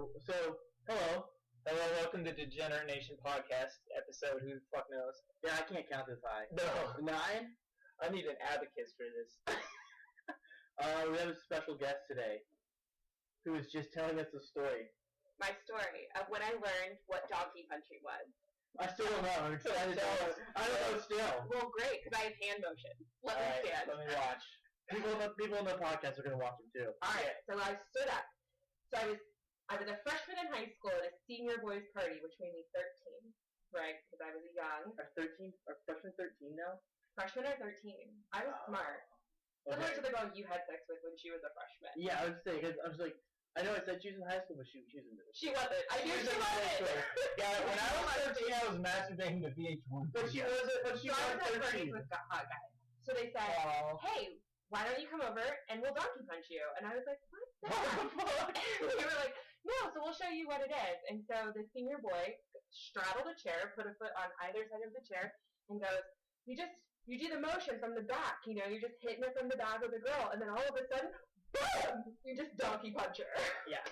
So, hello. Welcome to Degenerate Nation Podcast episode. Who the fuck knows? Yeah, I can't count this high. No. 9? I need an abacus for this. We have a special guest today who is just telling us a story. My story of when I learned what donkey punching was. I still don't know. I'm excited. I don't know still. Well, great, because I have hand motion. Let me stand. Let me watch. People in the podcast are going to watch them too. Alright, so I stood up. So I was a freshman in high school at a senior boys party, which made me 13, right? Because I was young. Are freshmen 13 now? Freshmen are 13. I was smart. Similar to the girl you had sex with when she was a freshman. Yeah, I was saying, I was like, I know I said she was in high school, but she was in middle school. She wasn't. I knew she wasn't. Yeah, when I was 13, I was masturbating to VH1. But she wasn't. But she so I was was at parties with hot guys. So they said, hey, why don't you come over and we'll donkey punch you? And I was like, what's that? And they were like, no, so we'll show you what it is. And so the senior boy straddled a chair, put a foot on either side of the chair, and goes, you do the motion from the back, you're just hitting it from the back of the girl, and then all of a sudden, boom! You just donkey punch her. Yeah.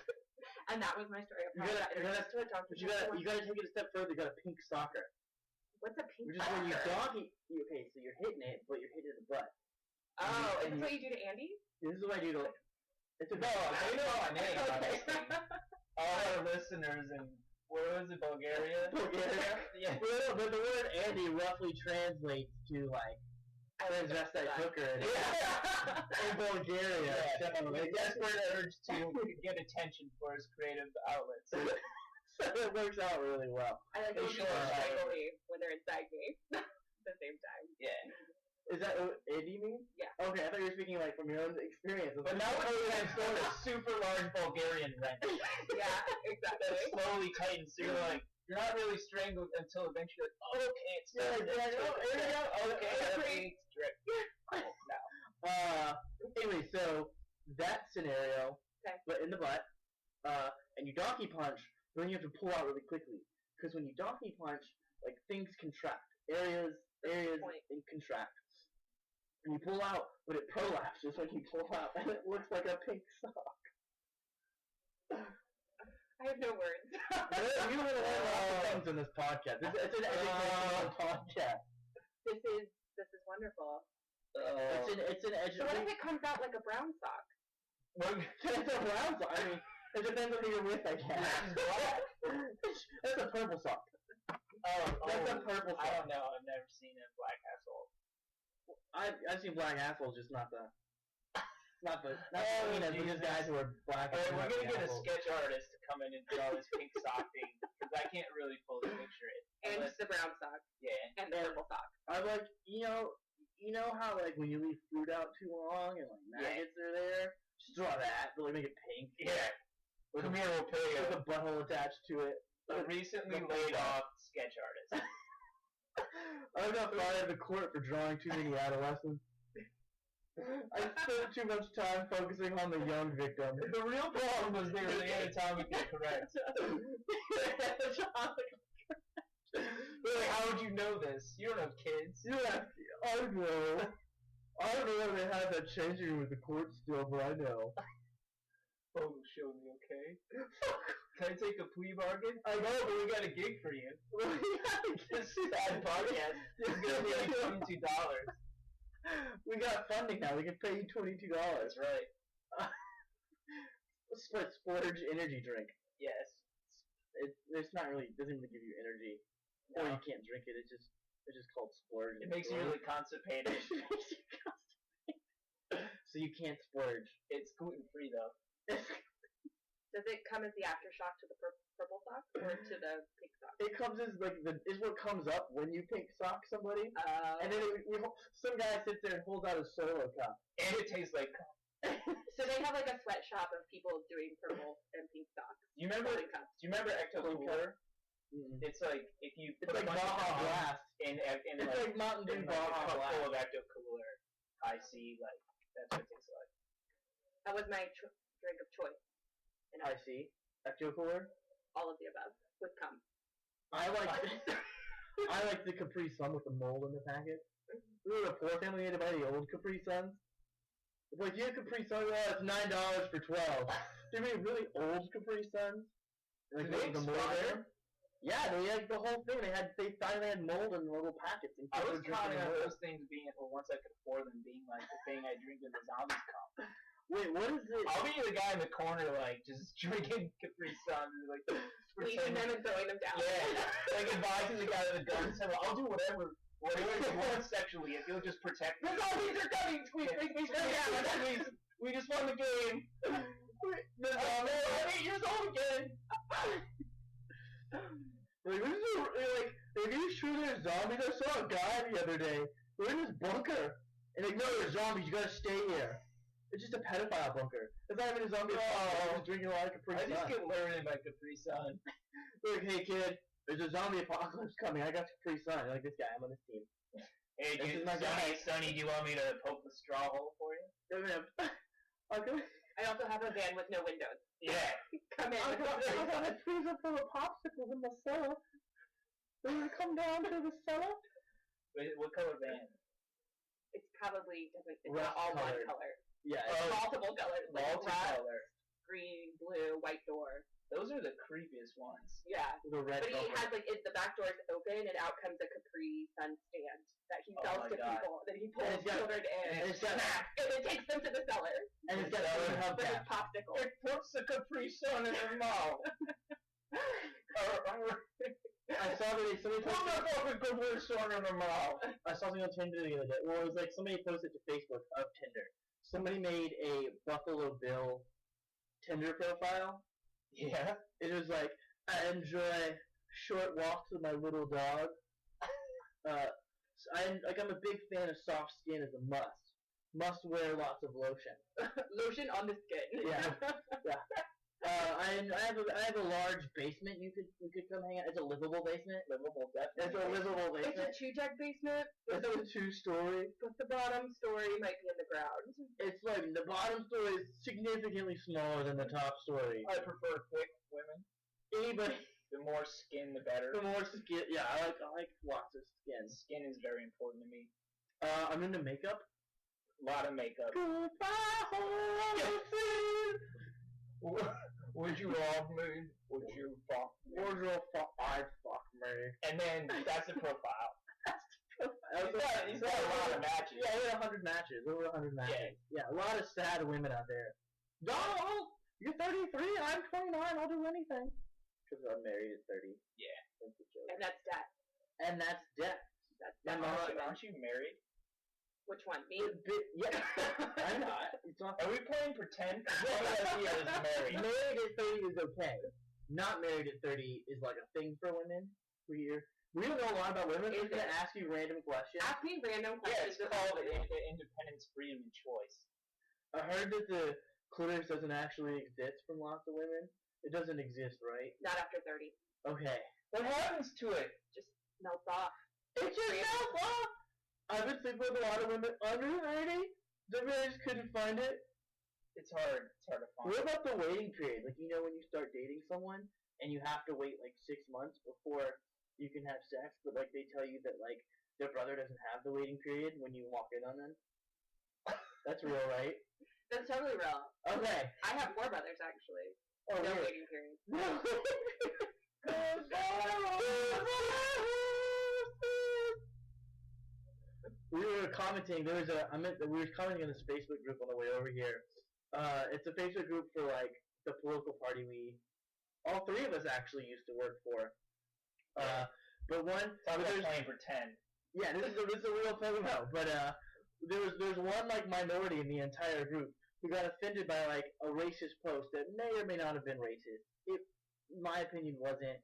And that was my story of you gotta take it a step further. You got a pink soccer. What's a pink soccer? Which is when you donkey. Okay, so you're hitting it, but you're hitting it in the butt. Oh, is this what you do to Andy? This is what I do to. It's a no, they know my name. All our listeners in where was it, Bulgaria? Bulgaria. Yeah. But the word Andy roughly translates to like transvestite hooker in Bulgaria. Yeah, so a desperate urge to get attention for his creative outlets. So it works out really well. I like to strangle me when they're inside me at the same time. Yeah. Is that what Andy means? Yeah. Okay, I thought you were speaking like from your own experience. But now we're going to a super large Bulgarian wrench. Yeah, exactly. Slowly tightens, so you're not really strangled until eventually you're like, okay, it's okay, drip. Oh, no. Anyway, so that scenario, but in the butt, and you donkey punch, but then you have to pull out really quickly. Because when you donkey punch, like, things contract. Areas and contract. And you pull out, but it prolapses when you pull out, and it looks like a pink sock. I have no words. You would learn lots of things in this podcast. It's an educational podcast. This is wonderful. It's an educational. So what if it comes out like a brown sock? It's a brown sock. I mean, it depends on who you're with, I guess. That's a purple sock. That's a purple sock. I don't know. I've never seen a black asshole. I've seen black assholes, just not the. These guys who are black. We're gonna get a sketch artist to come in and draw this pink sock thing because I can't really fully picture it. And just the brown sock. Yeah. And the purple sock. I'm like, you know how like when you leave food out too long and like maggots are there, just draw that, but like make it pink. Yeah. Come here, we'll pay you. With a butthole attached to it. A recently laid off sketch artist. I got fired at the court for drawing too many adolescents. I spent too much time focusing on the young victim. The real problem was they were anatomically correct. Like, how would you know this? You don't have kids. I don't know if they have that changing room with the court still, but I know. Oh, show me, okay? Can I take a plea bargain? I know, but we got a gig for you. This sad podcast is going to be like $22. We got funding now. We can pay you $22. That's right. Splurge energy drink. Yes. It's not really. It doesn't really give you energy. No. Or you can't drink it. It's just called splurge. It makes you really constipated. It makes you constipated. So you can't splurge. It's gluten free though. Does it come as the aftershock to the purple sock or to the pink sock? It comes as like is what comes up when you pink sock somebody, and then some guy sits there and holds out a solo cup, and it tastes like cum. So they have like a sweatshop of people doing purple and pink socks. Do you remember Ecto Cooler? Mm-hmm. It's like if you put a bunch of Blast in it's like Mountain Dew Baja Blast full of Ecto Cooler, High C, like that's what it tastes like. That was my drink of choice. And I see. Ecto Cooler? All of the above. With cum. I like the Capri Sun with the mold in the packet. We were a poor family ate to buy the old Capri Suns. It's like, you have Capri Sun, oh, it's $9 for 12. They made really old Capri Suns. Did they expire? Yeah, they had the whole thing. They finally had mold in little packets. And I people was were drinking counting on mold. those things being, or once I could afford them, being like the thing I drink in the zombies cup. Wait, what is it? I'll be the guy in the corner, like, just drinking Capri Suns, like, Squeezing them and throwing them down. Yeah, like advising the guy with the gun, saying, I'll do whatever you want sexually if you'll just protect me. The zombies are coming! Squeeze, squeeze. We just won the game. The zombies are 8 years old again. Like, if you sure there's zombies, I saw a guy the other day. We're in this bunker. And like, no, there's zombies, you gotta stay here. It's just a pedophile bunker. It's not even a zombie. I'm just drinking a lot of Capri Sun. I just get lured by Capri Sun. Like, hey kid, there's a zombie apocalypse coming. I got Capri Sun. You're like, this guy, I'm on this team. Hey, Sonny, do you want me to poke the straw hole for you? Okay. I also have a van with no windows. Yeah. Come in. I got a freezer full of popsicles in the cellar. Will you come down to the cellar? Wait, what color van? It's probably different. It's not all one color. Yeah. It's multiple colors. Like Multicolor. Green, blue, white door. Those are the creepiest ones. Yeah. The red. But he has the back door is open and out comes a Capri Sun stand that he sells to people. Then he pulls children in and then takes them to the cellar. And it's got a with his popsicle. It puts the Capri Sun in their mouth. I saw that somebody put the fucking Capri Sun in their mouth. I saw something on Tinder the other day. Well, it was like somebody posted to Facebook of Tinder. Somebody made a Buffalo Bill Tinder profile. Yeah. It was like, I enjoy short walks with my little dog. I'm a big fan of soft skin as a must. Must wear lots of lotion. Lotion on the skin. Yeah. Yeah. I have a large basement. You could come hang out. It's a livable basement. Livable, definitely. It's a livable basement. It's a 2-deck basement. It's a 2-story. But the bottom story might be in the ground. It's like the bottom story is significantly smaller than the top story. I prefer thick women. Anybody. The more skin, the better. The more skin. Yeah, I like lots of skin. Skin is very important to me. I'm into makeup. A lot of makeup. Would you love me? Would you fuck me? I'd fuck me. And then that's the profile. He's got a lot of matches. Yeah, over 100 matches. Over 100 matches. Yeah, a lot of sad women out there. No, you're 33. I'm 29. I'll do anything. Because I'm married at 30. Yeah. That's a joke. And that's death. And that's death. That's Aren't you married? Which one? Me? Yeah. I'm not. It's not. Are we playing pretend? Is married. Married at 30 is okay. Not married at 30 is like a thing for women. We don't know a lot about women. We're going to ask you random questions. Ask me random Yeah, questions. it's called independence, freedom, and choice. I heard that the clitoris doesn't actually exist from lots of women. It doesn't exist, right? Not after 30. Okay. What happens to it? Just melts off. It just melts off! I've been sleeping with a lot of women under 30. They just couldn't find it. It's hard. It's hard to find. What about the waiting period? Like, you know when you start dating someone, and you have to wait, like, 6 months before you can have sex, but, like, they tell you that, like, their brother doesn't have the waiting period when you walk in on them? That's real, right? That's totally real. Okay. I have 4 brothers, actually. Oh, no really? waiting period. No. We were commenting. We were commenting on this Facebook group on the way over here. It's a Facebook group for like the political party all 3 of us actually used to work for. But one. Talk about playing pretend. Yeah, this is a real thing about. But there's one like minority in the entire group who got offended by like a racist post that may or may not have been racist. It, in my opinion, wasn't.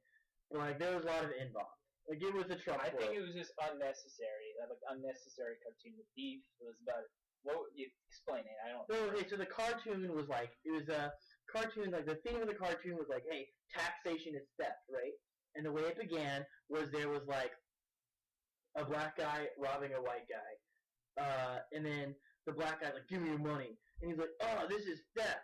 But like there was a lot of inbox. Like it was a Trump. I think it was just unnecessary. Like unnecessary cartoon. The beef was about. You explain it? I don't. No, okay. So the cartoon was like it was a cartoon. Like the theme of the cartoon was like, hey, taxation is theft, right? And the way it began was there was like a black guy robbing a white guy, and then the black guy's like, give me your money, and he's like, oh, this is theft,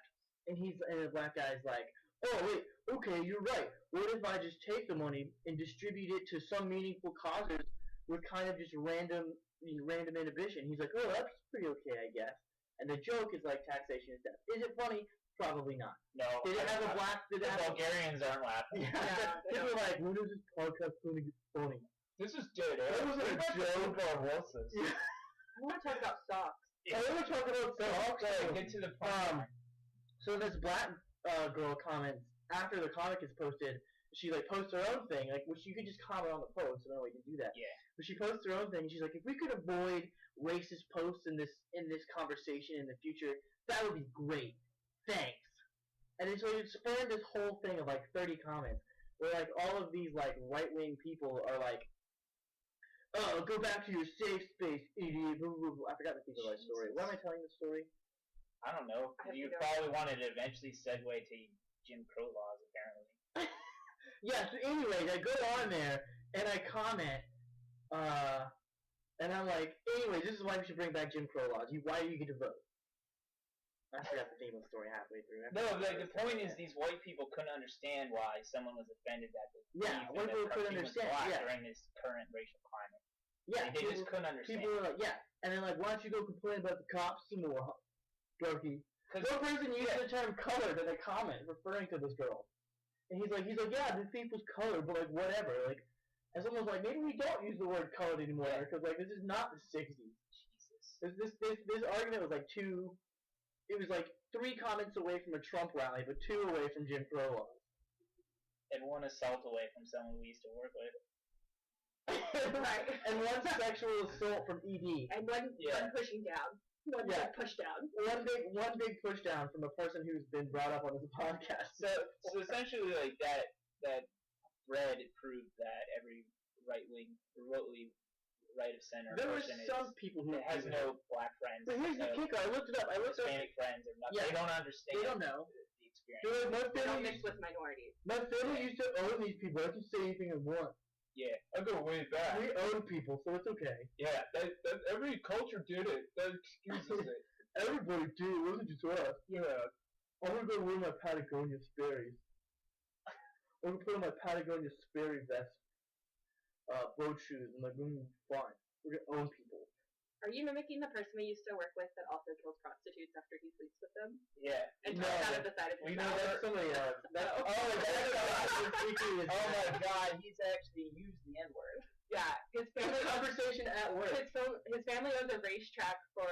and the black guy's like, oh wait, okay, you're right. What if I just take the money and distribute it to some meaningful causes with kind of just random inhibition? He's like, oh, that's pretty okay, I guess. And the joke is like taxation is death. Is it funny? Probably not. No. Did it have a black? Did it The have Bulgarians aren't laughing. Yeah. People are like, when is this podcast going to get funny? This is dead air. That was a joke. I want to talk about socks. I want to talk about socks. Get to the point. So this black girl comments after the comic is posted. She like posts her own thing, like which you could just comment on the post. So no, we can do that. Yeah. But she posts her own thing. She's like, if we could avoid racist posts in this conversation in the future, that would be great. Thanks. And so it spawned this whole thing of like 30 comments where like all of these like right-wing people are like, oh, go back to your safe space, idiot. Blah, blah, blah. I forgot the people of that story. Why am I telling the story? I don't know. You probably wanted to eventually segue to Jim Crow laws, apparently. Yeah, so anyways, I go on there and I comment, and I'm like, anyways, this is why we should bring back Jim Crow laws. Why do you get to vote? I forgot the name of the story halfway through. No, the point is these white people couldn't understand why someone was offended that the white people couldn't understand during this current racial climate. Yeah, they just couldn't understand. People were like, yeah, and then like, why don't you go complain about the cops some more, Darky? One person used the term colored in a comment referring to this girl. And he's like, yeah, this people's colored, but like, whatever. Like, and someone's like, maybe we don't use the word colored anymore, because like, this is not the 60s. Jesus. This argument was like it was like 3 comments away from a Trump rally, but 2 away from Jim Crow laws. And 1 assault away from someone we used to work with. Right. And 1 sexual assault from ED. And one pushing down. One big push down. One big push down from a person who's been brought up on this podcast. So essentially, like that thread proved that every remotely right of center there person were some people who has no black friends. But here's the kicker. I looked it up. Hispanic friends or nothing. Yeah. They don't understand. They don't know the experience. They don't mix with minorities. My family used to own these people. I can say anything I want. Yeah, I go way back. We own people, so it's okay. Yeah, that every culture did it. That excuses it. Everybody did. It wasn't just us. Yeah. I'm gonna go wear my Patagonia Sperry's. I'm gonna put on my Patagonia Sperry vest, boat shoes, and like, we're gonna be fine. We're gonna own people. Are you mimicking the person we used to work with that also kills prostitutes after he sleeps with them? Yeah. And talks out of the side of his mouth? That's somebody else. Oh my god, he's actually used the N-word. Yeah, his family conversation at work. His family owns a racetrack for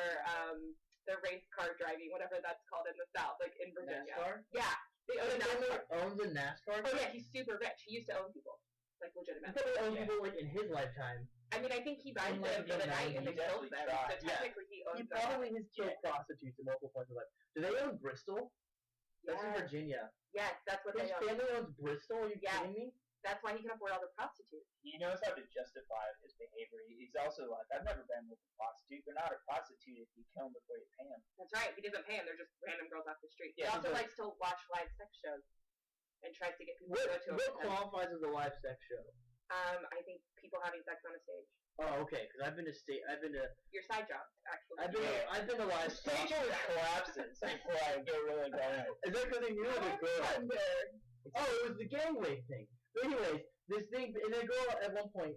the race car driving, whatever that's called in the South, like in Virginia. NASCAR? Yeah, they own a NASCAR. Owns a NASCAR? Oh yeah, he's super rich. He used to own people, like legitimately. He probably owns people like in his lifetime. I mean, I think he buys them for the night and then kills them. So technically, he owns them. He probably has killed prostitutes at multiple points in life. Do they own Bristol? That's in Virginia. Yes, that's what they own. His family owns Bristol? Are you kidding me? That's why he can afford all the prostitutes. He knows how to justify his behavior. He's also like, I've never been with a prostitute. They're not a prostitute if you kill them before you pay them. That's right. He doesn't pay them. They're just random girls off the street. Yeah, he also likes to watch live sex shows and tries to get people to go to them. What qualifies as a live sex show? I think people having sex on a stage. Oh, okay. Because I've been to your side job, actually. I've been to live stage always collapses before I get really going. Is that because they knew the girl? Oh, it was the gangway thing. But anyways, this thing, and the girl at one point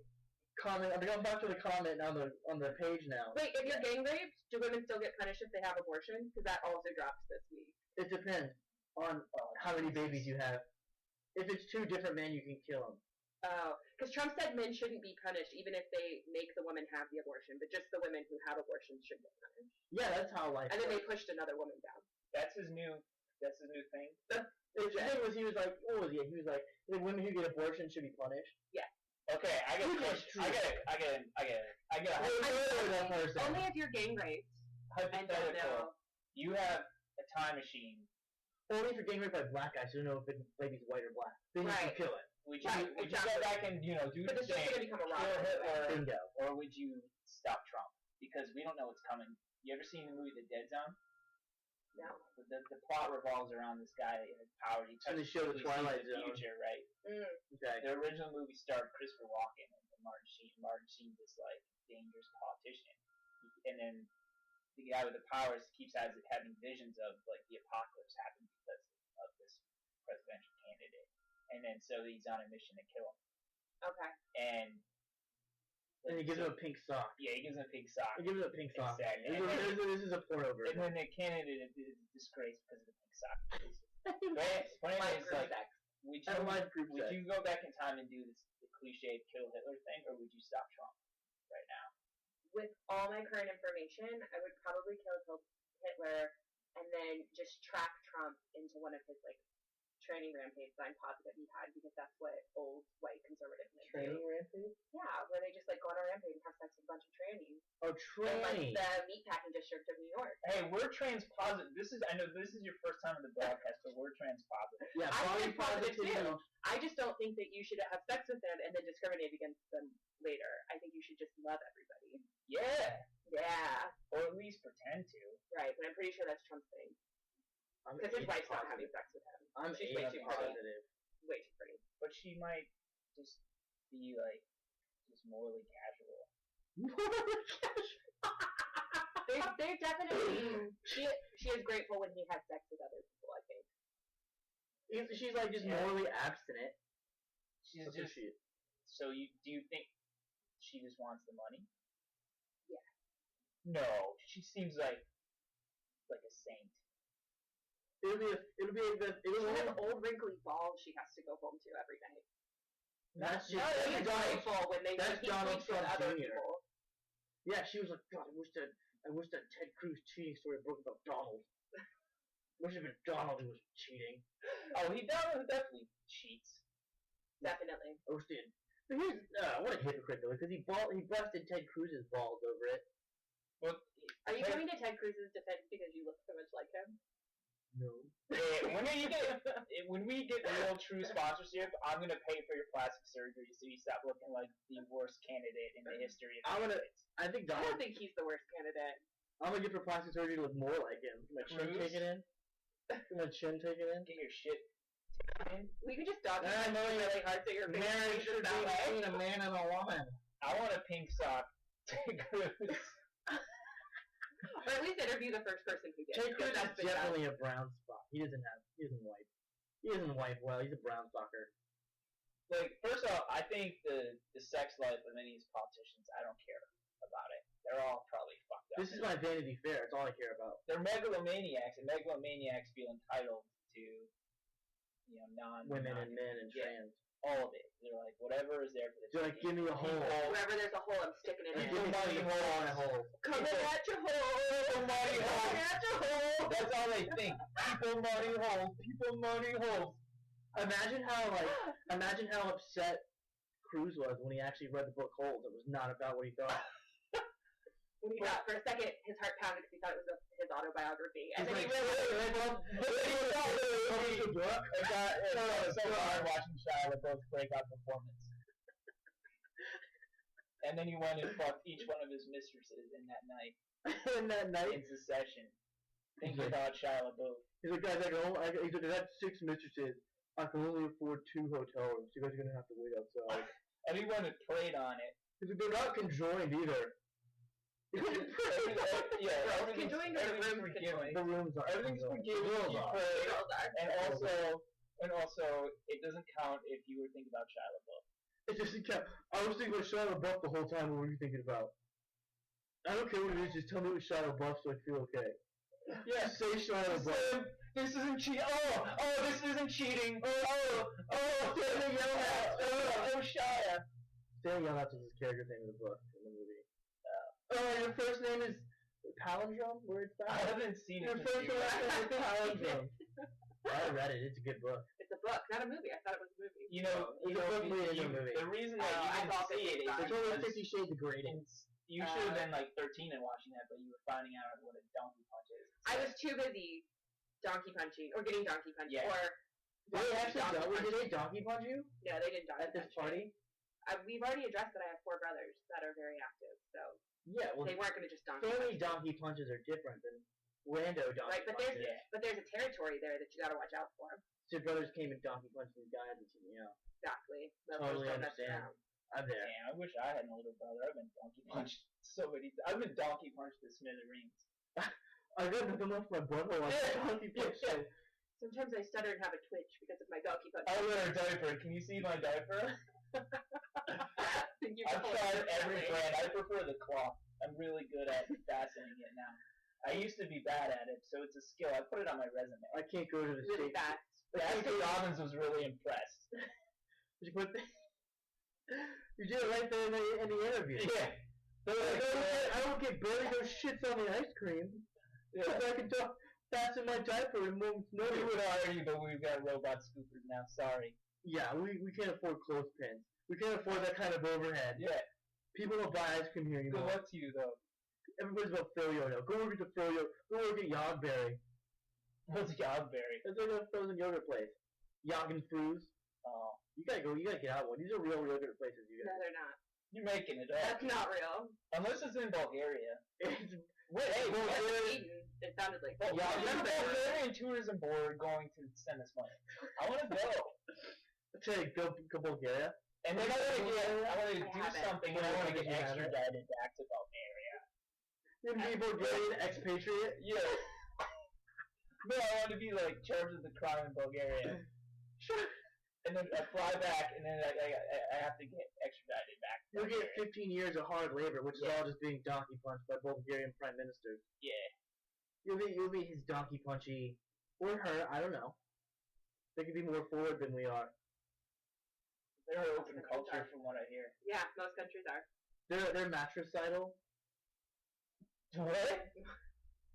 comment. I'm going back to the comment on the page now. Wait, if you're gang raped, do women still get punished if they have abortion? Because that also drops this week. It depends on how many babies you have. If it's 2 different men, you can kill them. Oh, because Trump said men shouldn't be punished even if they make the woman have the abortion, but just the women who have abortions should get punished. Yeah, that's how life. And then they pushed another woman down. That's his new thing. The thing was, he was like, what was he? He was like, the women who get abortions should be punished. Yeah. Okay, I get it. Only if you're gang raped. Hypothetical. You have a time machine. Only if you're gang raped by black guys, so you don't know if the baby's white or black. Then you can kill it. Would you go back and do but the same? Kill Hitler, Bingo. or would you stop Trump? Because we don't know what's coming. You ever seen the movie The Dead Zone? No. The plot revolves around this guy that has power. He and they show the Twilight Zone. Future, right? Okay. The original movie starred Christopher Walken and Martin Sheen. Martin Sheen, this like dangerous politician, and then the guy with the powers keeps having visions of like the apocalypse happening because of this presidential candidate. And then so he's on a mission to kill him. Okay. And And he gives him a pink sock. Yeah, he gives him a pink sock. He gives him a pink sock. Exactly. This is a porno version. And then the candidate is disgraced because of the pink sock. But anyways, like, would you go back in time and do the cliche kill Hitler thing, or would you stop Trump right now? With all my current information, I would probably kill Hitler and then just track Trump into one of his like training rampages I'm positive he had, because that's what old white conservatives do. Training rampage? Yeah, where they just like go on a rampage and have sex with a bunch of trannies. Oh, training! Like the meatpacking district of New York. Hey, we're trans positive. I know this is your first time on the broadcast, but we're trans positive. Yeah, I'm positive too. I just don't think that you should have sex with them and then discriminate against them later. I think you should just love everybody. Yeah. Yeah. Or at least pretend to. Right, but I'm pretty sure that's Trump's thing. Because his wife's not having sex with him. She's way too positive. Way too pretty. But she might just be like, just morally casual. Morally casual. They're definitely. She is grateful when he has sex with other people, I think. She's like just morally abstinent. She's just. So do you think she just wants the money? Yeah. No, she seems like a saint. It'll be have old wrinkly balls she has to go home to every night. That's just she's grateful when they that's Donald Trump other Jr. people. Yeah, she was like, God, I wish that Ted Cruz cheating story broke about Donald. Wish it had been Donald who was cheating. Oh, Donald definitely cheats. Definitely. I wish they had. But here's what a hypocrite though, because he busted Ted Cruz's balls over it. Well, are you coming to Ted Cruz's defense because you look so much like him? No. When we get real true sponsorship, I'm gonna pay for your plastic surgery so you stop looking like the worst candidate in the history of candidates. I don't think he's the worst candidate. I'm gonna get for plastic surgery to look more like him. My chin taken in. My chin taken in. Get your shit taken in. We could just dog you really hard so your marriage should be between a man and a woman. I want a pink sock. Ted Cruz. Or at least interview the first person who gets it. Ted Cruz is definitely a brown spot. He doesn't wipe. He doesn't wipe well. He's a brown stalker. Like, first off, I think the sex life of any of these politicians, I don't care about it. They're all probably fucked up. This is my Vanity Fair. It's all I care about. They're megalomaniacs, and megalomaniacs feel entitled to, women and men and trans. All of it. They're like, whatever is there for the They're like, give me a hole. Wherever there's a hole, I'm sticking it in. Give me money a hole. Coming at your hole. Money hole. Coming at your hole. That's all they think. People money holes. People money holes. Imagine how upset Cruz was when he actually read the book Holes. It was not about what he thought. When he thought for a second, his heart pounded because he thought it was his autobiography. And then he so hard watching Shia LaBeouf's breakout performance. And then he went and fucked each one of his mistresses in that night. In succession. Thinking about Shia LaBeouf. He's like, guys, I had 6 mistresses. I can only afford 2 hotel rooms. You guys are gonna have to wait outside. And he went and prayed on it. He's like, they're not conjoined either. Everything's forgiven. The rooms are. Everything's forgiven. And also, it doesn't count if you were thinking about Shia LaBeouf. It doesn't count. I was thinking about Shia LaBeouf the whole time. What were you thinking about? I don't care what it is. Just tell me it was Shia LaBeouf so I feel okay. Yeah, just say Shia LaBeouf. This isn't cheating. Oh, this isn't cheating. Standing Young Hats. Shia. Standing Young Hats was his character's name in the book, in the movie. Your first name is Palindrome? Word I haven't seen it. Your first name is Palindrome. I read it. It's a good book. It's a book, not a movie. I thought it was a movie. The reason that you didn't see it is it's only 50 Shades of Grey. You should have been like 13 and watching that, but you were finding out what a donkey punch is. I was too busy donkey punching or getting donkey punched. Yeah. Did they donkey punch you? No, they didn't donkey at this party. We've already addressed that I have 4 brothers that are very active, so yeah, well, they weren't going to just donkey. Family donkey punches are different than rando donkey punches. But there's a territory there that you got to watch out for. So your brothers came and donkey punched these guys and Exactly. Totally understand. I'm there. Damn, I wish I had an older brother. I've been donkey punched so many times. I've been donkey punched to smithereens. I got nothing left my butthole. Donkey punch. Sometimes I stutter and have a twitch because of my donkey punch. I wear a diaper. Can you see my diaper? I've tried every brand. I prefer the cloth. I'm really good at fastening it now. I used to be bad at it, so it's a skill. I put it on my resume. I can't go to the Really States. fast. Baskin Robbins was really impressed. You put you did it right there in the interview. Yeah. I don't get barely those shits on the ice cream. Yeah. So I can fasten my diaper and move. We would hire you, but we've got robot scoopers now. Sorry. Yeah, we can't afford clothespins. We can't afford that kind of overhead. Yeah. People don't buy ice cream here Good anymore. luck to you, though. Everybody's about Froyo now. Go work at the Froyo. Go work at Yogberry. What's Yogberry? That's like a frozen yogurt place. Yoggen Fruz. Oh. You gotta go. You gotta get out one. These are real yogurt places. You No, guys. they're not. You're making it up. That's not real. Unless it's in Bulgaria. It's Wait, hey, Sweden, it sounded like. Well, Yeah, yeah, I'm the Bulgarian tourism board going to send us money. I want to go. Let's say go Bulgaria. And then I want to do haven't. something, and I want to get You haven't. extradited back to Bulgaria. You can be a Bulgarian expatriate. Yeah. No, I want to be like charged with the crime in Bulgaria, Sure. and then I fly back, and then I have to get extradited back. To You'll get Bulgaria. 15 years of hard labor, which is Yeah. all just being donkey punched by Bulgarian prime ministers. Yeah. You'll be his donkey punchy, or her. I don't know. They could be more forward than we are. They're an open culture, from what I hear. Yeah, most countries are. They're matricidal.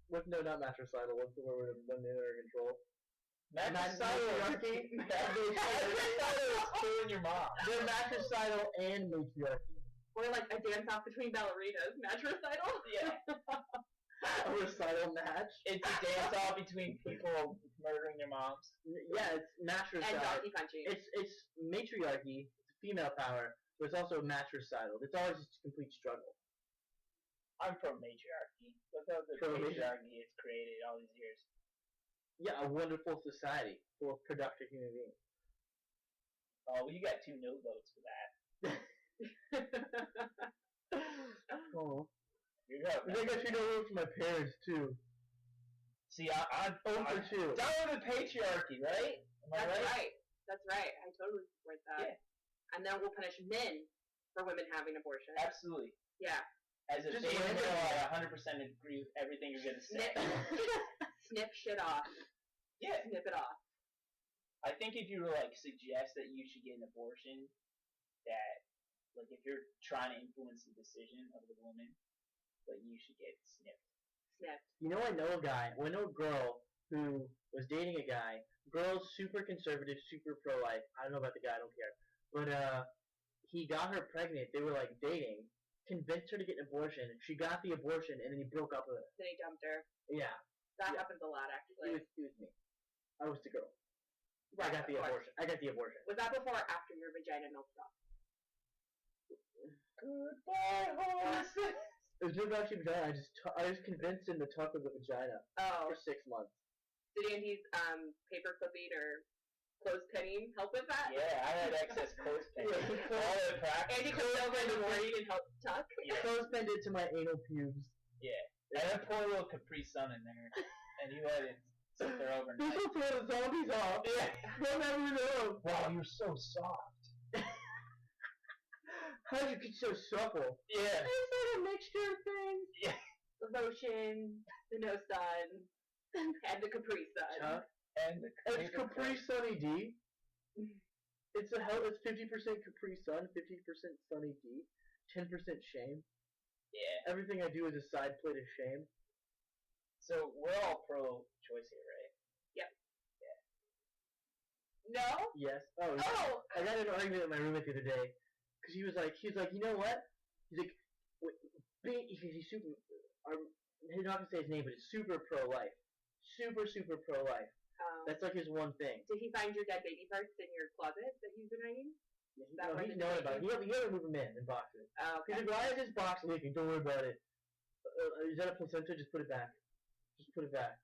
What? No, not matricidal. What's the word when they're under control? Matricidal. Matricidal is killing your mom. They're matricidal and matriarchy. Or like a dance off between ballerinas. Matricidal? Yeah. A recital match. It's a dance off between people murdering their moms. Yeah, it's And matricidal. donkey punching. It's matriarchy. It's female power, but it's also matricidal. It's always just a complete struggle. I'm pro matriarchy. Look how the patriarchy has created all these years. Yeah, a wonderful society full of productive human beings. Oh, well, you got 2 no votes for that. Oh. You're up. I got you know from my parents too. See, I'm Over two. down with the patriarchy, right? Am I That's right? right. That's right. I totally support that. Yeah. And then we'll punish men for women having abortion. Absolutely. Yeah. As a Just beta random. male, I 100% agree with everything you're going to say. Snip shit off. Yeah. Snip it off. I think if you were, like, suggest that you should get an abortion, that, like, if you're trying to influence the decision of the woman, like, you should get snipped. Snipped. You know, I know a guy. I know a girl who was dating a guy. Girl's super conservative, super pro-life. I don't know about the guy. I don't care. But he got her pregnant. They were like dating. Convinced her to get an abortion. She got the abortion, and then he broke up with her. Then he dumped her. Yeah, That Yeah. happens a lot, actually. it was me. I was the girl. Right, I got the of course. abortion. I got the abortion. Was that before or after your vagina melted off? Goodbye, horse! It was just actually vagina. I just convinced him to tuck with the vagina Oh. for 6 months. Did Andy's paper clipping or clothespinning help with that? Yeah, I had excess clothespin. Yeah. All in practice. Andy could over in the morning and help tuck? Yeah. Clothespin it to my anal pubes. And I pour a little Capri Sun in there, and you let it sit there This overnight. will throw the zombies off. Yeah. They'll never know. Wow, you're so soft. How did you get so supple? Yeah. Is that a mixture of things? Yeah. The lotion, the no sun, and the Capri Sun. Huh? And the It's Capri Sunny D. It's 50% Capri Sun, 50% Sunny D, 10% shame. Yeah. Everything I do is a side plate of shame. So we're all pro-choice here, right? No? Yes. Oh. Yeah. Oh! I got in an argument with my roommate the other day because he was like, you know what? He's like, he's super. He's not gonna say his name, but he's super pro-life. Super pro-life. That's like his one thing. Did he find your dead baby parts in your closet that he's been hanging? Yeah, he's known about it. You gotta move him in boxes. Oh, He's okay. like, why is this box leaking? Don't worry about it. Is that a placenta? Just put it back. Just put it back.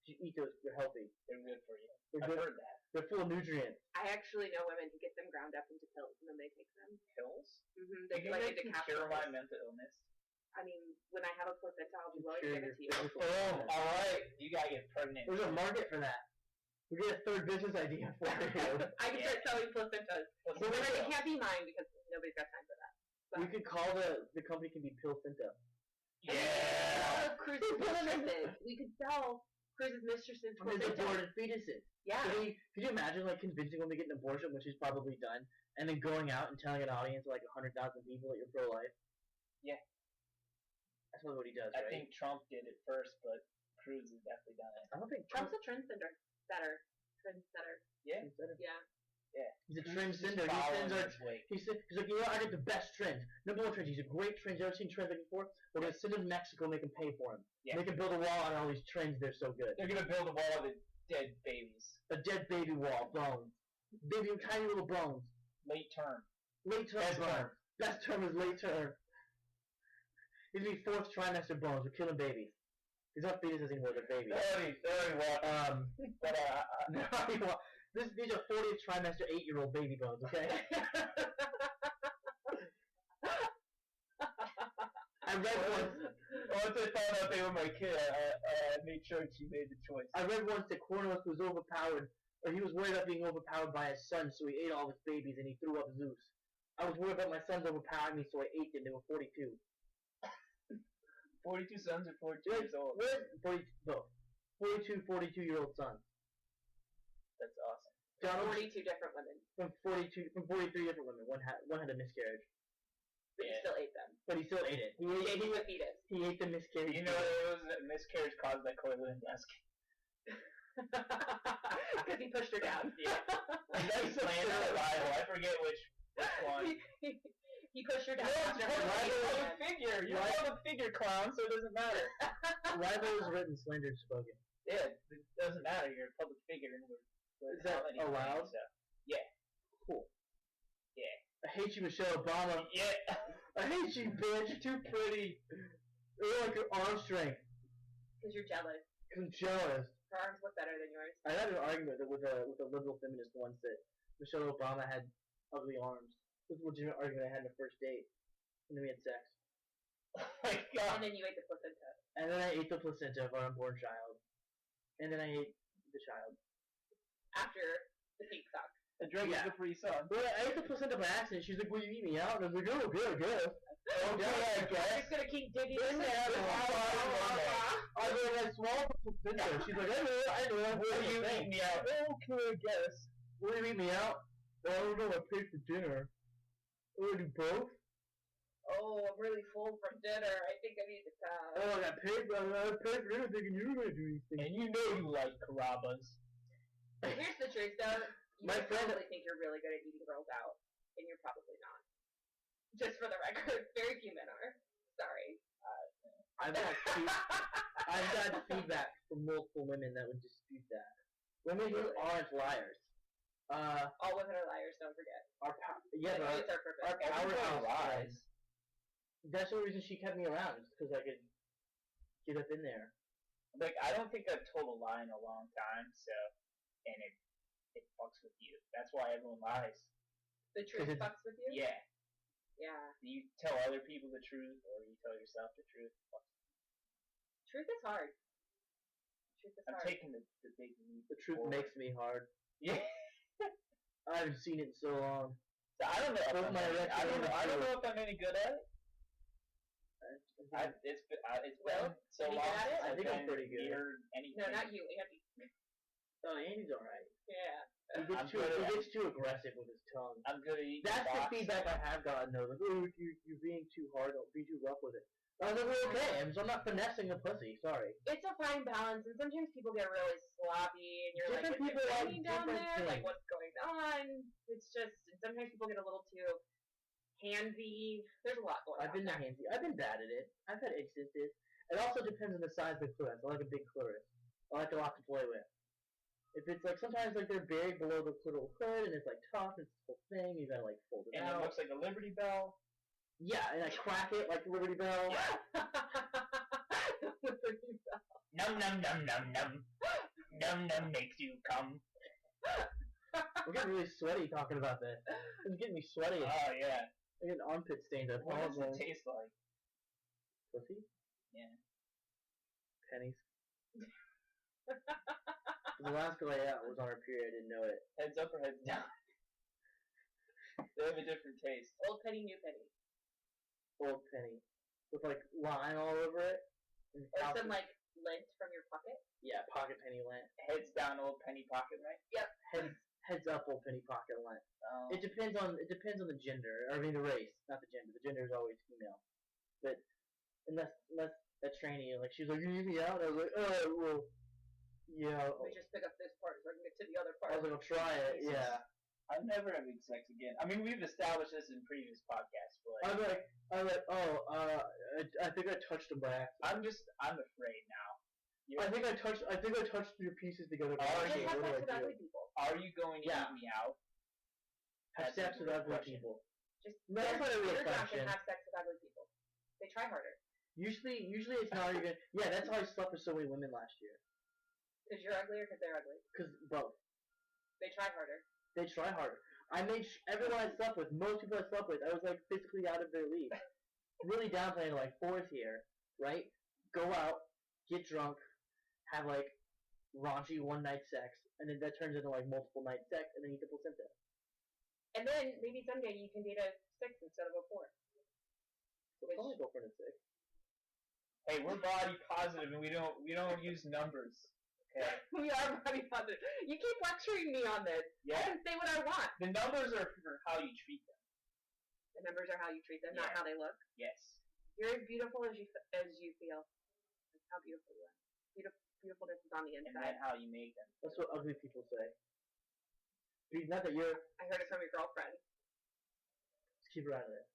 You eat those. They're healthy. They're good for you. They're I've good. heard that. They're full of nutrients. I actually know women who get them ground up into pills and then they take them. Pills? Mm-hmm. They They can like make into you cure my capsules. mental illness. I mean, when I have a placenta, I'll be willing to give it to you. Boom! Alright, you gotta get pregnant. There's a market for that. We get a third business idea for you. I can start selling placentas. What's But the it deal? can't be mine because nobody's got time for that. We could call the company can be Pilcinta. All of Cruz's mistresses. We could sell Cruz's mistresses His aborted fetuses. Yeah. Could you imagine like convincing them to get an abortion, which he's probably done, and then going out and telling an audience of like 100,000 people that you're pro-life? Yeah. That's probably what he does, I right? think Trump did it first, but Cruz has definitely done it. I don't think Trump's a trendsetter. Trendsetter. Yeah. Yeah. He's a Cruz is trendsetter. He following sends our. his way. He's like, you know, I got the best trends. Number one trends. He's a great trends. You ever seen trends like before? We're gonna send him to Mexico, make him pay for him. Yeah. Make him build a wall on all these trends. They're so good. They're gonna build a wall of dead babies. A dead baby wall, bones, baby, tiny little bones. Late term. Late term Best bones. term. Best term is late term. He's gonna be fourth trimester bones. We're killing babies. He's not fetuses anymore. They're babies. They already walk. But no, these are 40th trimester 8-year-old baby bones. Okay. I read once. Once I found out they were my kid, I made sure she made the choice. I read once that Cornelius was overpowered, or he was worried about being overpowered by his son, so he ate all of his babies and he threw up Zeus. I was worried about my sons overpowering me, so I ate them. They were 42. 42 sons or 42 years old. 42-year-old sons. That's awesome. Donald 42 different women. from 43 different women. One had a miscarriage, But you still ate them. but he still ate it. He ate the fetus. He ate the miscarriage. You know, it was a miscarriage caused by Cortland desk. Because he pushed her down. Yeah. Nice slander rival. I forget which one. He pushed her down. You're a figure. You're a figure clown, so it doesn't matter. Rival is written, slander is spoken. Yeah, it doesn't matter. You're a public figure, and we're Is that allowed? So. Yeah. Cool. Yeah. I hate you, Michelle Obama. Yeah. I hate you, bitch. You're too pretty. You're like your arm strength. Because you're jealous. I'm jealous. Her arms look better than yours. I had an argument with a liberal feminist once that Michelle Obama had ugly arms. It was a legitimate argument I had in the first date. And then we had sex. Oh my god. And then you ate the placenta. And then I ate the placenta of our unborn child. And then I ate the child. After the pink sock. And drank Yeah. the free sun. Well, I ate the placenta by accident. She's like, will you eat me out? And I was like, oh, good, I guess. I'm just gonna keep digging in there. I mean, I swallowed the placenta. She's like, I know. Will you eat me out? Okay, I guess. Will you eat me out? Well, I don't know. I paid for dinner. Will you do both? Oh, I'm really full from dinner. I think I need to stop. Oh, I paid for dinner thinking you were going to do these things. And you know you like Carrabba's. Here's the truth, though. You My friend- probably think you're really good at eating girls out, and you're probably not. Just for the record, very few men are. Sorry. I've got feedback from multiple women that would dispute that. Women who aren't liars. All women are liars, don't forget. Yeah, but It's our purpose. our powerhouse lies. lies. That's the reason she kept me around, is because I could get up in there. Like, I don't think I've told a lie in a long time, so, and it fucks with you. That's why everyone lies. The truth Is it- fucks with you? Yeah. Yeah. You tell other people the truth, or you tell yourself the truth. Truth is hard. Truth is I'm hard. taking the big leap. The truth forward. makes me hard. Yeah. I haven't seen it in so long. So I don't know. If Hold I'm my any, erection I don't in know. the I don't truth. know if I'm any good at it. It's Well, been so any long good at it? since I I've think I'm been pretty good. near anything. No, not you. Andy. Oh, Andy's alright. Yeah. I'm good at He it. gets too aggressive with his tongue. I'm good at eating That's the box. feedback I have gotten, though. Like, oh, you're being too hard, don't be too rough with it. I was like, well, okay, I'm not finessing the pussy, sorry. It's a fine balance, and sometimes people get really sloppy, and you're Different like, people is it like raining down different there? Like, things. what's going on? It's just, and sometimes people get a little too handsy. There's a lot going on. I've been there. handsy. I've been bad at it. I've had instances. It also depends on the size of the clitoris. I like a big clitoris. I like a lot to play with. If it's like, sometimes like they're buried below the clitoral hood, and it's like tough, it's the whole thing, you gotta like fold it And it out. looks like a Liberty Bell. Yeah, and I crack it like Liberty Bell. Num num num num num. Num num makes you come. We're getting really sweaty talking about this. It's getting me sweaty. Oh yeah. I get armpit stains. I What does it apologize. taste like? Pussy? Yeah. Pennies. The last girl I ate was on her period. I didn't know it. Heads up or heads down? They have a different taste. Old penny, new penny. old penny with like line all over it. And Or some like lint from your pocket. yeah, pocket penny lint. Heads down, old penny pocket, right? Heads up, old penny pocket lint. It depends on the gender. I mean the race, not the gender. The gender is always female. But unless a trainee like she's like, you need me out, and I was like, oh well, yeah. Let me just pick up this part so I can get to the other part. I was like, I'll try it. Yeah. I'm never having sex again. I mean, we've established this in previous podcasts, but I'm like, I think I touched him by accident. I'm afraid now. I think I touched your pieces together. Just have sex with ugly people. Are you going to eat me out? Have sex with ugly people. Just That's not a real question. Have sex with ugly people. They try harder. Usually it's not even. Yeah, that's how I slept with so many women last year. Because you're ugly or because they're ugly? Because both. They try harder. They try harder. I made everyone I slept with, most people I slept with, I was like physically out of their league. Really downplaying like fourth here, right? Go out, get drunk, have like raunchy one night sex, and then that turns into like multiple night sex, and then eat the placenta. And then maybe someday you can date a 6 instead of a 4. So probably go for a 6. Hey, we're body positive and we don't use numbers. Okay. We are body positive. You keep lecturing me on this. Yeah. I can say what I want. The numbers are for how you treat them. The numbers are how you treat them, not how they look. Yes. You're as beautiful as you feel. That's how beautiful you are. Beautifulness is on the And inside. then how you make them. That's what ugly people say. Not that you're. I heard it from your girlfriend. Just keep her out of there.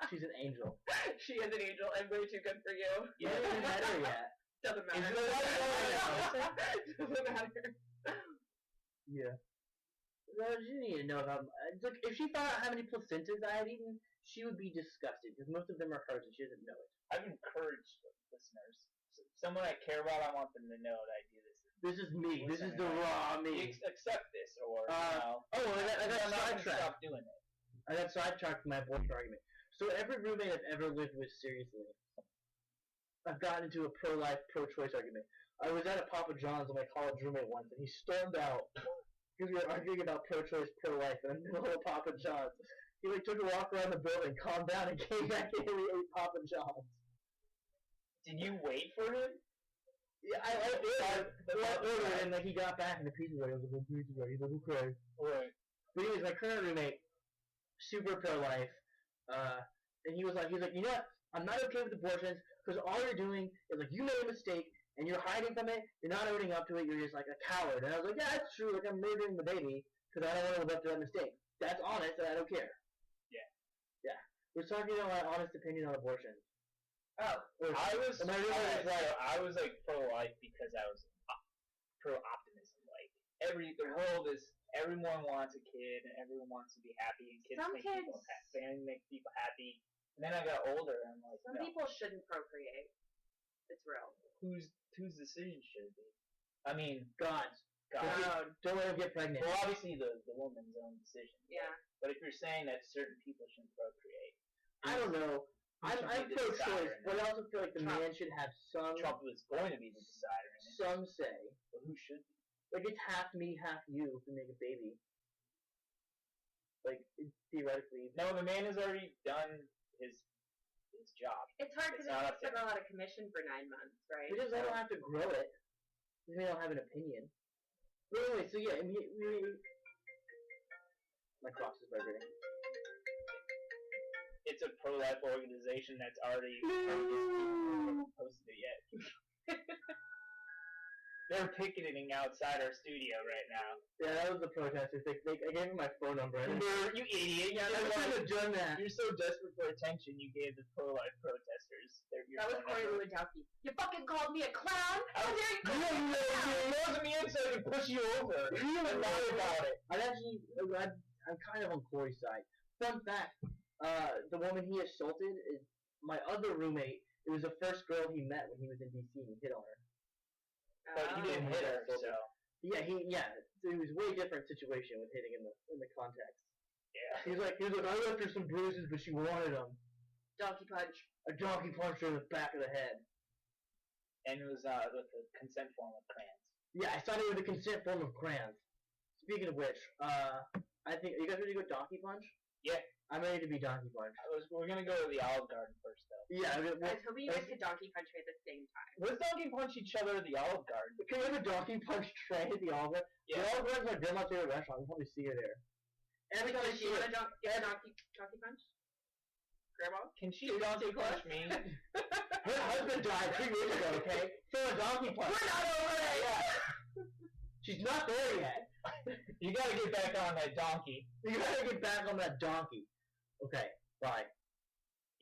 She's an angel. She is an angel and way too good for you. You haven't even met her yet. Doesn't matter. Doesn't matter. Yeah. Well, you need to know about. Look, if she found out how many placentas I had eaten, she would be disgusted because most of them are hers and she doesn't know it. I've encouraged listeners. Someone I care about, I want them to know that I do this. This is me. This is the raw me. Accept this, or I got sidetracked. Stop doing it. I got sidetracked from my abortion argument. So every roommate I've ever lived with, seriously, I've gotten into a pro-life, pro-choice argument. I was at a Papa John's with my college roommate once, and he stormed out because we were arguing about pro-choice, pro-life in the middle of Papa John's. He like took a walk around the building, calmed down, and came back in and we ate Papa John's. Did you wait for him? Yeah, I ordered, and like he got back, and the pizza was like, pizza ready. He's like, okay. Right. But anyways, my current roommate, super pro-life, and he was like, you know what? I'm not okay with abortions because all you're doing is like you made a mistake and you're hiding from it. You're not owning up to it. You're just like a coward. And I was like, yeah, that's true. Like I'm murdering the baby because I don't want to live up to that mistake. That's honest, and I don't care. Yeah. Yeah. We're talking about my honest opinion on abortions. Oh, I was like pro-life because I was pro-optimism. Like everyone wants a kid and everyone wants to be happy and kids family make people happy. And then I got older and I'm like, some people shouldn't procreate. It's real. Whose decision should it be? I mean, God's. God. Don't let him get pregnant. Well, obviously the woman's own decision. Yeah. But if you're saying that certain people shouldn't procreate, I don't know. I'm pro-choice, but I also feel like the man should have some. Trump was going to be the decider in it. Some say. But who should be? Like it's half me, half you to make a baby. Like theoretically. No, the man has already done his job. It's hard because he took a lot of commission for 9 months, right? Because I don't have to grow it. Because I don't have an opinion. But anyway, so yeah, my cross is vibrating. It's a pro-life organization that's already posted it yet. They're picketing outside our studio right now. Yeah, that was the protesters. I gave them my phone number. You idiot! Yeah, I shouldn't have done that. You're so desperate for attention, you gave the pro-life protesters that was Corey Lewandowski. You fucking called me a clown? How dare you call me a clown? You wasn't me in so I could push you over. You don't lie about it. I'm kind of on Corey's side. Fun fact, the woman he assaulted is my other roommate. It was the first girl he met when he was in D.C. and he hit on her. But he didn't hit her, so. Yeah, so it was a way different situation with hitting in the context. Yeah. He was like, I left her some bruises, but she wanted them. Donkey punch. A donkey punched her in the back of the head. And it was with the consent form of crayons. Yeah, I signed it with the consent form of crayons. Speaking of which, I think, are you guys ready to go donkey punch? I'm ready to be Donkey Punch. We're gonna go to the Olive Garden first, though. Yeah, I was hoping you guys could donkey punch me at the same time. Let's Donkey Punch each other at the Olive Garden. can we have a Donkey Punch tray at the Olive Garden? Yeah. The Olive Garden's my grandma's favorite restaurant. We'll probably see her there. Every time I Does see she her, want to donkey punch? Grandma? Can she Donkey Punch me? her husband died 3 years ago, okay? So a Donkey Punch. We're not over it yet! She's not there yet. You gotta get back on that donkey. You gotta get back on that donkey. Okay, bye.